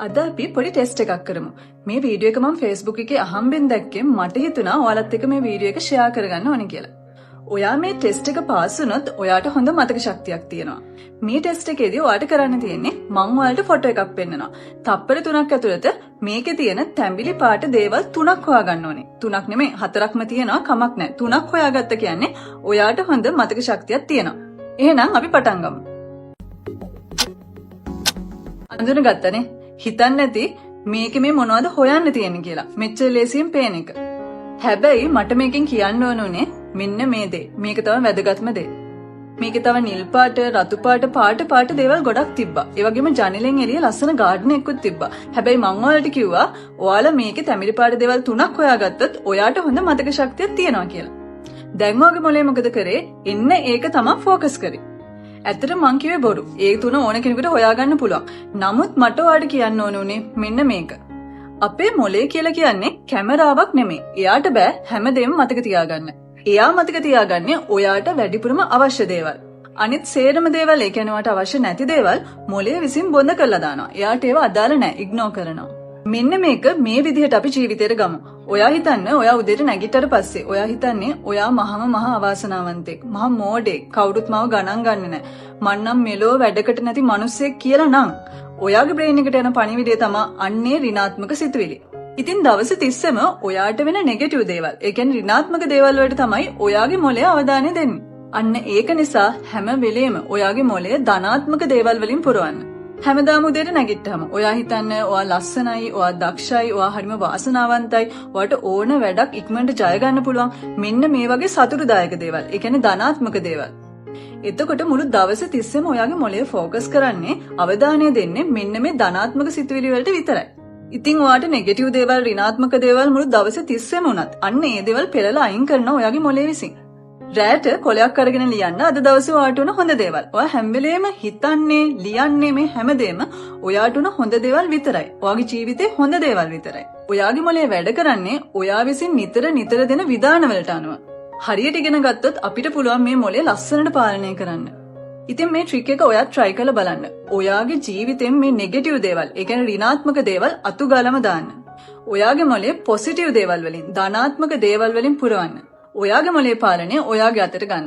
අද අපි පොඩි ටෙස්ට් එකක් කරමු. මේ වීඩියෝ එක මම Facebook එකේ අහම්බෙන් දැක්කේ මට හිතුණා ඔයාලත් එක්ක මේ වීඩියෝ එක ෂෙයා කරගන්න ඕනේ කියලා. ඔයා මේ ටෙස්ට් එක පාස් වුණොත් ඔයාට හොඳ මතක ශක්තියක් තියෙනවා. මේ ටෙස්ට් එකේදී ඔයාට කරන්න තියෙන්නේ මම ඔයාලට ෆොටෝ එකක් පෙන්නනවා. තප්පර 3ක් ඇතුළත මේකේ තියෙන තැඹිලි පාට දේවල් 3ක් හොයාගන්න ඕනේ. 3ක් නෙමෙයි 4ක්ම තියෙනවා කමක් නැහැ. 3ක් හොයාගත්ත කියන්නේ ඔයාට හොඳ මතක ශක්තියක් තියෙනවා. එහෙනම් අපි පටන් ගමු. අඳුනගත්තනේ? හිතන්නේ නැති මේකේ මේ මොනවද හොයන්න තියෙන්නේ කියලා. මෙච්චර ලේසියෙන් පේන එක. හැබැයි මට මේකෙන් කියන්න ඕනුනේ මෙන්න මේ දේ. මේක තමයි වැදගත්ම දේ. මේකේ තව නිල් පාට, රතු පාට දේවල් ගොඩක් තිබ්බා. ඒ වගේම ජනෙලෙන් එළිය ලස්සන ගාඩන් එකකුත් තිබ්බා. හැබැයි මං ඔයාලට කිව්වා ඔයාලා මේකේ තැඹිලි පාට දේවල් 3ක් හොයාගත්තොත් ඔයාට හොඳ මතක ශක්තියක් තියෙනවා කියලා. දැන් ඔයාගේ මොලේ මොකද කරේ? එන්න ඒක තමයි ફોකස් කරේ. ඇත්තට මං කිව්වේ බොරු. ඒ තුන ඕන කෙනෙකුට හොයාගන්න පුළුවන්. නමුත් මට ඔයාලට කියන්න ඕන උනේ මෙන්න මේක. අපේ මොලේ කියලා කියන්නේ කැමරාවක් නෙමෙයි. එයාට බෑ හැමදේම මතක තියාගන්න. එයා මතක තියාගන්නේ ඔයාට වැඩිපුරම අවශ්‍ය දේවල්. අනිත් සේරම දේවල් ඒ කියන්නේ ඔයාට අවශ්‍ය නැති දේවල් මොලේ විසින් බොඳ කරලා දානවා. එයාට ඒවා අදාළ නැහැ. ඉග්නෝර් කරනවා. මෙන්න මේක මේ විදිහට අපි ජීවිතේට ගමු. ඔයා හිතන්නේ ඔයා උදේට නැගිටතර පස්සේ ඔයා හිතන්නේ ඔයා මහා අවාසනාවන්තෙක්, මහා මෝඩෙක්, කවුරුත් මාව ගණන් ගන්නේ නැහැ. මං නම් මෙලෝ වැඩකට නැති මිනිස්සෙක් කියලා නම් ඔයාගේ බ්‍රේන් එකට යන පණිවිඩය තමයි අන්නේ ඍණාත්මක සිතුවිලි. ඉතින් දවස් 30ම ඔයාට වෙන නෙගටිව් දේවල්, ඒ කියන්නේ ඍණාත්මක දේවල් වලට තමයි ඔයාගේ මොළය අවධානය දෙන්නේ. අන්න ඒක නිසා හැම වෙලේම ඔයාගේ මොළය ධනාත්මක දේවල් වලින් පුරවන්න. හැමදාම උදේට නැගිට්ටාම ඔයා හිතන්නේ ඔයා ලස්සනයි, ඔයා දක්ෂයි, ඔයා හරිම වාසනාවන්තයි, ඔයාට ඕන වැඩක් ඉක්මනට ජය ගන්න පුළුවන්. මෙන්න මේ වගේ සතුටුදායක දේවල්. ඒ කියන්නේ ධනාත්මක දේවල්. එතකොට මුළු දවස් 30ම ඔයාගේ මොළය ફોකස් කරන්නේ, අවධානය දෙන්නේ මෙන්න මේ ධනාත්මක සිතුවිලි වලට විතරයි. ඉතින් ඔයාට නෙගටිව් දේවල්, ඍණාත්මක දේවල් මුළු දවස් 30ම උනත් අන්න ඒ දේවල් පෙරලා අයින් කරනවා ඔයාගේ මොළය විසින්. රැට කොලයක් අරගෙන ලියන්න අද දවසේ ඔයාට උන හොඳ දේවල්. ඔයා හැම වෙලේම හිතන්නේ, ලියන්නේ මේ හැමදේම ඔයාට උන හොඳ දේවල් විතරයි. ඔයාගේ ජීවිතේ හොඳ දේවල් විතරයි. ඔයාගේ මොළය වැඩ කරන්නේ ඔයා විසින් නිතර දෙන විධාන වලට අනුව. හරියට ඉගෙන ගත්තොත් අපිට පුළුවන් මේ මොළය ලස්සනට පාලනය කරන්න. ඉතින් මේ ට්‍රික් එක ඔයා try කරලා බලන්න. ඔයාගේ ජීවිතෙන් මේ නෙගටිව් දේවල්, ඒ කියන්නේ ඍණාත්මක දේවල් අතුගාලම දාන්න. ඔයාගේ මොළය පොසිටිව් දේවල් වලින්, ධනාත්මක දේවල් වලින් පුරවන්න. ඔයාගේ මොළේ පාලනය ඔයාගේ අතට ගන්න.